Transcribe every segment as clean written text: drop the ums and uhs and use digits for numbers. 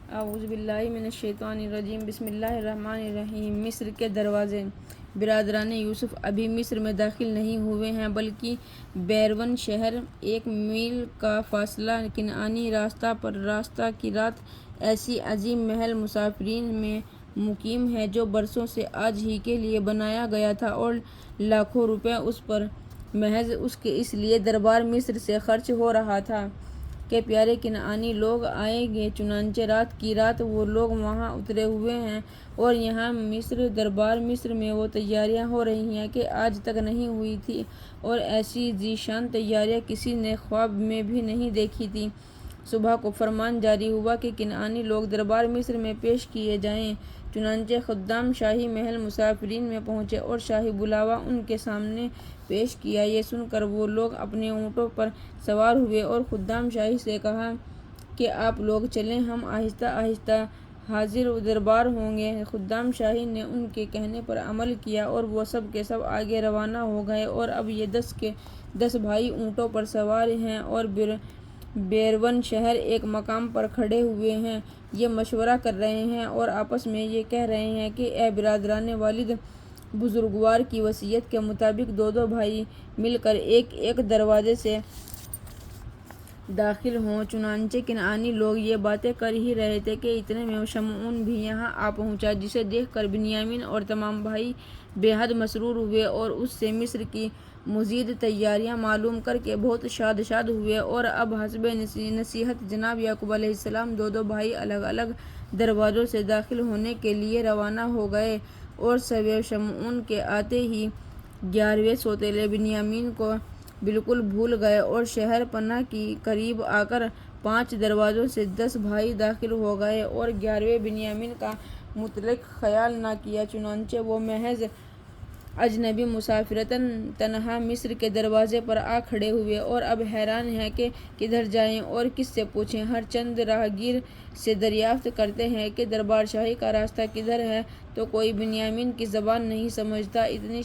اعوذ باللہ من الشیطان الرجیم بسم اللہ الرحمن الرحیم۔ مصر کے دروازے۔ برادران یوسف ابھی مصر میں داخل نہیں ہوئے ہیں بلکہ بیروان شہر 1 میل کا فاصلہ کنعانی راستہ کی رات ایسی عظیم محل مسافرین میں مقیم ہے جو برسوں سے آج ہی کے لیے بنایا گیا تھا اور لاکھوں روپے اس پر محض اس لیے دربار مصر سے خرچ ہو رہا تھا کہ پیارے کنعانی لوگ آئیں گے۔ چنانچہ رات کی رات وہ لوگ وہاں اترے ہوئے ہیں اور یہاں دربار مصر میں وہ تیاریاں ہو رہی ہیں کہ آج تک نہیں ہوئی تھی اور ایسی ذیشان تیاریاں کسی نے خواب میں بھی نہیں دیکھی تھی۔ صبح کو فرمان جاری ہوا کہ کنعانی لوگ دربار مصر میں پیش کیے جائیں۔ چنانچہ خدام شاہی محل مسافرین میں پہنچے اور شاہی بلاوا ان کے سامنے پیش کیا۔ یہ سن کر وہ لوگ اپنے اونٹوں پر سوار ہوئے اور خدام شاہی سے کہا کہ آپ لوگ چلیں، ہم آہستہ آہستہ حاضر دربار ہوں گے۔ خدام شاہی نے ان کے کہنے پر عمل کیا اور وہ سب کے سب آگے روانہ ہو گئے اور اب یہ 10 کے 10 بھائی اونٹوں پر سوار ہیں اور بیروان شہر ایک مقام پر کھڑے ہوئے ہیں۔ یہ مشورہ کر رہے ہیں اور آپس میں یہ کہہ رہے ہیں کہ اے برادران والد، بزرگوار کی وصیت کے مطابق دو بھائی مل کر ایک دروازے سے داخل ہوں۔ چنانچہ کنعانی لوگ یہ باتیں کر ہی رہے تھے کہ اتنے میں شمعون بھی یہاں آ پہنچا، جسے دیکھ کر بنیامین اور تمام بھائی بے حد مسرور ہوئے اور اس سے مصر کی مزید تیاریاں معلوم کر کے بہت شاد ہوئے۔ اور اب حسب نصیحت جناب یعقوب علیہ السلام دو بھائی الگ الگ دروازوں سے داخل ہونے کے لیے روانہ ہو گئے اور سویں شمعون کے آتے ہی 11ویں سوتیلے بنیامین کو بالکل بھول گئے اور شہر پناہ کی قریب آ کر 5 دروازوں سے 10 بھائی داخل ہو گئے اور 11ویں بنیامین کا مطلق خیال نہ کیا۔ چنانچہ وہ محض اجنبی مسافرتاً تنہا مصر کے دروازے پر آ کھڑے ہوئے اور اب حیران ہیں کہ کدھر جائیں اور کس سے پوچھیں۔ ہر چند راہگیر سے دریافت کرتے ہیں کہ دربار شاہی کا راستہ کدھر ہے تو کوئی بنیامین کی زبان نہیں سمجھتا۔ اتنے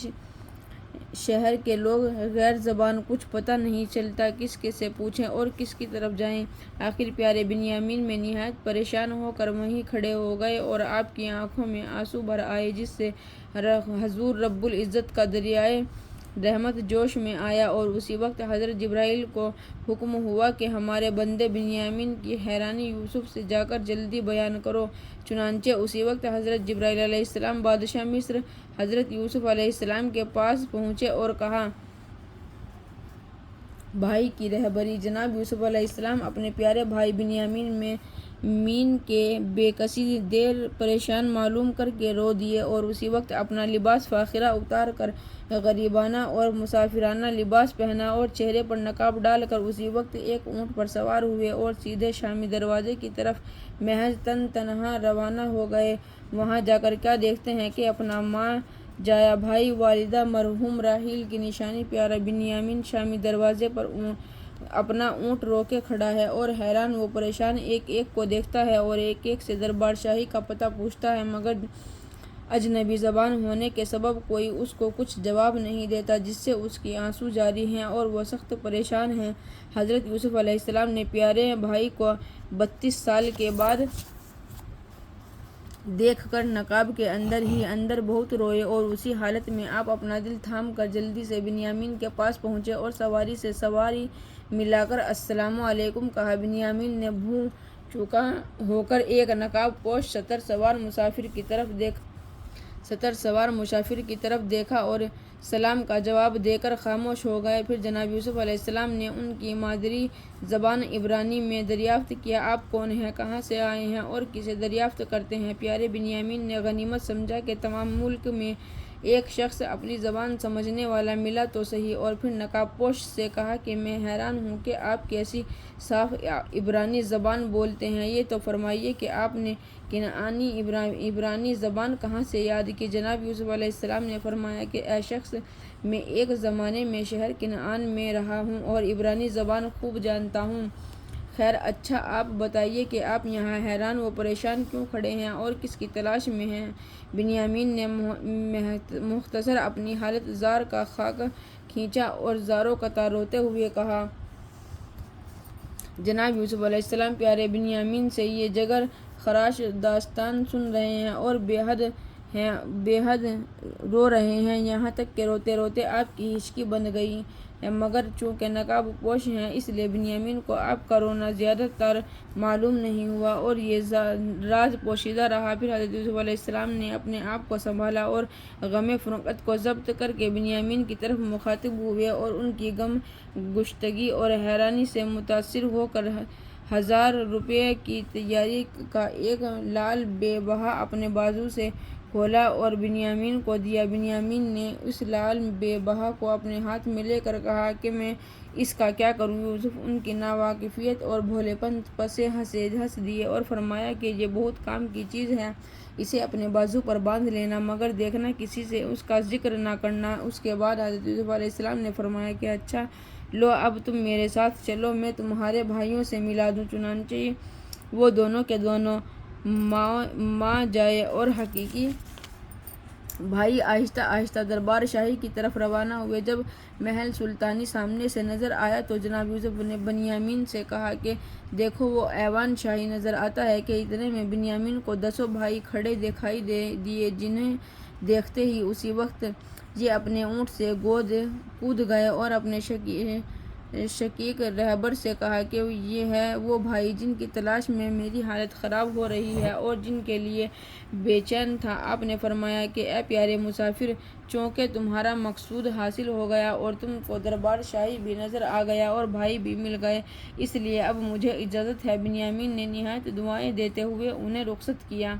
شہر کے لوگ غیر زبان کچھ پتہ نہیں چلتا کس سے پوچھیں اور کس کی طرف جائیں۔ آخر پیارے بنیامین میں نہایت پریشان ہو کر وہیں کھڑے ہو گئے اور آپ کی آنکھوں میں آنسو بھر آئے، جس سے حضور رب العزت کا دریائے رحمت جوش میں آیا اور اسی وقت حضرت جبرائیل کو حکم ہوا کہ ہمارے بندے بنیامین کی حیرانی یوسف سے جا کر جلدی بیان کرو۔ چنانچہ اسی وقت حضرت جبرائیل علیہ السلام بادشاہ مصر حضرت یوسف علیہ السلام کے پاس پہنچے اور کہا، بھائی کی رہبری۔ جناب یوسف علیہ السلام اپنے پیارے بھائی بنیامین کے بے کسی دیر پریشان معلوم کر کے رو دیے اور اسی وقت اپنا لباس فاخرہ اتار کر غریبانہ اور مسافرانہ لباس پہنا اور چہرے پر نقاب ڈال کر اسی وقت ایک اونٹ پر سوار ہوئے اور سیدھے شامی دروازے کی طرف محض تنہا روانہ ہو گئے۔ وہاں جا کر کیا دیکھتے ہیں کہ اپنا ماں جایا بھائی، والدہ مرحوم راحیل کی نشانی پیارا بنیامین شامی دروازے پر اپنا اونٹ روکے کھڑا ہے اور حیران و پریشان ایک کو دیکھتا ہے اور ایک سے دربار شاہی کا پتہ پوچھتا ہے، مگر اجنبی زبان ہونے کے سبب کوئی اس کو کچھ جواب نہیں دیتا، جس سے اس کے آنسو جاری ہیں اور وہ سخت پریشان ہیں۔ حضرت یوسف علیہ السلام نے پیارے بھائی کو 32 سال کے بعد دیکھ کر نقاب کے اندر ہی اندر بہت روئے اور اسی حالت میں آپ اپنا دل تھام کر جلدی سے بنیامین کے پاس پہنچے اور سواری سے سواری ملا کر السلام علیکم کہا۔ بنیامین نے منہ چوکا ہو کر ایک نقاب پوش ستر سوار مسافر کی طرف دیکھا اور سلام کا جواب دے کر خاموش ہو گئے۔ پھر جناب یوسف علیہ السلام نے ان کی مادری زبان عبرانی میں دریافت کیا، آپ کون ہیں، کہاں سے آئے ہیں اور کسے دریافت کرتے ہیں؟ پیارے بنیامین نے غنیمت سمجھا کہ تمام ملک میں ایک شخص اپنی زبان سمجھنے والا ملا تو صحیح، اور پھر نقاب پوش سے کہا کہ میں حیران ہوں کہ آپ کیسی صاف عبرانی زبان بولتے ہیں، یہ تو فرمائیے کہ آپ نے کنعانی عبرانی زبان کہاں سے یاد کی؟ جناب یوسف علیہ السلام نے فرمایا کہ اے شخص، میں ایک زمانے میں شہر کنعان میں رہا ہوں اور عبرانی زبان خوب جانتا ہوں۔ خیر، اچھا آپ بتائیے کہ آپ یہاں حیران و پریشان کیوں کھڑے ہیں اور کس کی تلاش میں ہیں؟ بنیامین نے مختصر اپنی حالت زار کا خاکہ کھینچا اور زاروں قطار روتے ہوئے کہا، جناب یوسف علیہ السلام پیارے بنیامین سے یہ جگر خراش داستان سن رہے ہیں اور بے حد رو رہے ہیں، یہاں تک کہ روتے روتے آپ کی ہچکی بند گئی ہے، مگر چونکہ نقاب پوش ہیں اس لیے بنیامین کو آپ کا رونا زیادہ تر معلوم نہیں ہوا اور یہ راز پوشیدہ رہا۔ پھر حضرت یوسف علیہ السلام نے اپنے آپ کو سنبھالا اور غم فرقت کو ضبط کر کے بنیامین کی طرف مخاطب ہوئے اور ان کی غم گشتگی اور حیرانی سے متاثر ہو کر 1000 روپے کی تجاری کا ایک لال بے بہا اپنے بازو سے کھولا اور بنیامین کو دیا۔ بنیامین نے اس لال بے بہا کو اپنے ہاتھ میں لے کر کہا کہ میں اس کا کیا کروں؟ یوسف ان کی ناواقفیت اور بھولے پن سے ہنس دیے اور فرمایا کہ یہ بہت کام کی چیز ہے، اسے اپنے بازو پر باندھ لینا، مگر دیکھنا کسی سے اس کا ذکر نہ کرنا۔ اس کے بعد حضرت یوسف علیہ السلام نے فرمایا کہ اچھا لو اب تم میرے ساتھ چلو، میں تمہارے بھائیوں سے ملا دوں۔ چنانچہ وہ دونوں کے دونوں ماں جائے اور حقیقی بھائی آہستہ آہستہ دربار شاہی کی طرف روانہ ہوئے۔ جب محل سلطانی سامنے سے نظر آیا تو جناب یوسف نے بنیامین سے کہا کہ دیکھو وہ ایوان شاہی نظر آتا ہے کہ اتنے میں بنیامین کو 10 بھائی کھڑے دکھائی دیے، جنہیں دیکھتے ہی اسی وقت یہ اپنے اونٹ سے کود گئے اور اپنے شقیق رہبر سے کہا کہ یہ ہے وہ بھائی جن کی تلاش میں میری حالت خراب ہو رہی ہے اور جن کے لیے بے چین تھا۔ آپ نے فرمایا کہ اے پیارے مسافر، چونکہ تمہارا مقصود حاصل ہو گیا اور تم کو دربار شاہی بھی نظر آ گیا اور بھائی بھی مل گئے، اس لیے اب مجھے اجازت ہے۔ بنیامین نے نہایت دعائیں دیتے ہوئے انہیں رخصت کیا۔